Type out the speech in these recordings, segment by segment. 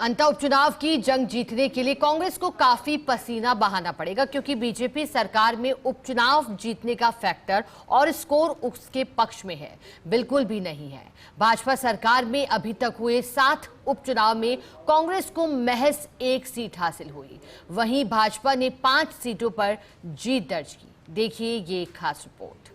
अंता उपचुनाव की जंग जीतने के लिए कांग्रेस को काफी पसीना बहाना पड़ेगा, क्योंकि बीजेपी सरकार में उपचुनाव जीतने का फैक्टर और स्कोर उसके पक्ष में है, बिल्कुल भी नहीं है। भाजपा सरकार में अभी तक हुए 7 उपचुनाव में कांग्रेस को महज 1 सीट हासिल हुई। वहीं भाजपा ने 5 सीटों पर जीत दर्ज की। देखिए ये खास रिपोर्ट।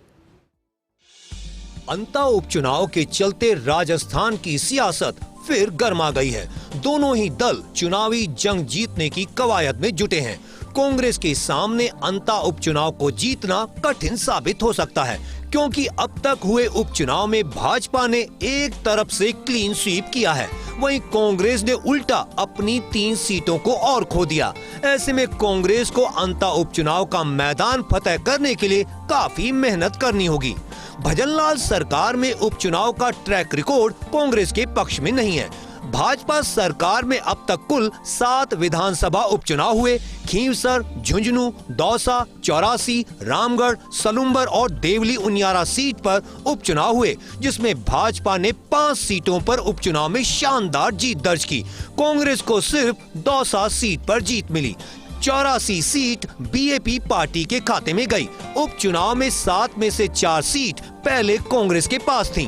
अंता उपचुनाव के चलते राजस्थान की सियासत फिर गर्मा गई है। दोनों ही दल चुनावी जंग जीतने की कवायद में जुटे हैं। कांग्रेस के सामने अंता उपचुनाव को जीतना कठिन साबित हो सकता है, क्योंकि अब तक हुए उपचुनाव में भाजपा ने एक तरफ से क्लीन स्वीप किया है, वहीं कांग्रेस ने उल्टा अपनी 3 सीटों को और खो दिया। ऐसे में कांग्रेस को अंता उपचुनाव का मैदान फतेह करने के लिए काफी मेहनत करनी होगी। भजनलाल सरकार में उपचुनाव का ट्रैक रिकॉर्ड कांग्रेस के पक्ष में नहीं है। भाजपा सरकार में अब तक कुल 7 विधानसभा उपचुनाव हुए। खींवसर, झुंझुनू, दौसा, चौरासी, रामगढ़, सलुम्बर और देवली उनियारा सीट पर उपचुनाव हुए, जिसमें भाजपा ने 5 सीटों पर उपचुनाव में शानदार जीत दर्ज की। कांग्रेस को सिर्फ दौसा सीट पर जीत मिली। 84 सीट बीएपी पार्टी के खाते में गई। उपचुनाव में 7 में से 4 सीट पहले कांग्रेस के पास थीं।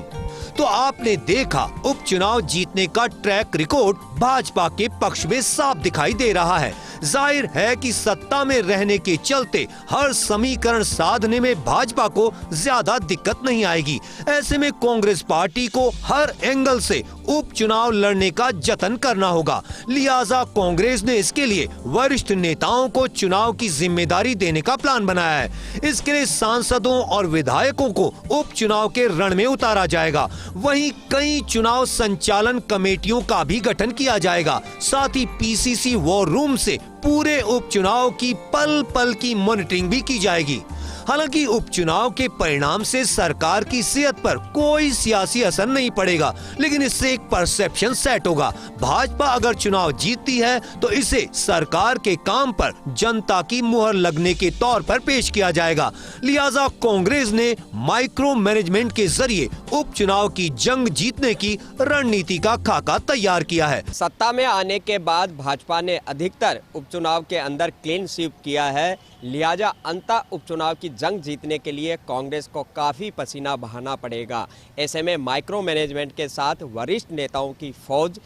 तो आपने देखा, उपचुनाव जीतने का ट्रैक रिकॉर्ड भाजपा के पक्ष में साफ दिखाई दे रहा है। जाहिर है कि सत्ता में रहने के चलते हर समीकरण साधने में भाजपा को ज्यादा दिक्कत नहीं आएगी। ऐसे में कांग्रेस पार्टी को हर एंगल से उपचुनाव लड़ने का जतन करना होगा। लिहाजा कांग्रेस ने इसके लिए वरिष्ठ नेताओं को चुनाव की जिम्मेदारी देने का प्लान बनाया है। इसके लिए सांसदों और विधायकों को उपचुनाव के रण में उतारा जाएगा। वहीं कई चुनाव संचालन कमेटियों का भी गठन किया जाएगा। साथ ही पीसीसी वॉर रूम से पूरे उपचुनाव की पल पल की मॉनिटरिंग भी की जाएगी। हालांकि उपचुनाव के परिणाम से सरकार की सेहत पर कोई सियासी असर नहीं पड़ेगा, लेकिन इससे एक परसेप्शन सेट होगा। भाजपा अगर चुनाव जीतती है तो इसे सरकार के काम पर जनता की मुहर लगने के तौर पर पेश किया जाएगा। लिहाजा कांग्रेस ने माइक्रो मैनेजमेंट के जरिए उपचुनाव की जंग जीतने की रणनीति का खाका तैयार किया है। सत्ता में आने के बाद भाजपा ने अधिकतर उपचुनाव के अंदर क्लीन स्वीप किया है। लिहाजा अंता उपचुनाव की जंग जीतने के लिए कांग्रेस को काफ़ी पसीना बहाना पड़ेगा। ऐसे में माइक्रो मैनेजमेंट के साथ वरिष्ठ नेताओं की फौज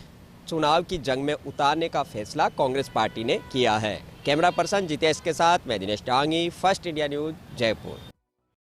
चुनाव की जंग में उतारने का फैसला कांग्रेस पार्टी ने किया है। कैमरा पर्सन जितेश के साथ मैं दिनेश टांगी, फर्स्ट इंडिया न्यूज़, जयपुर।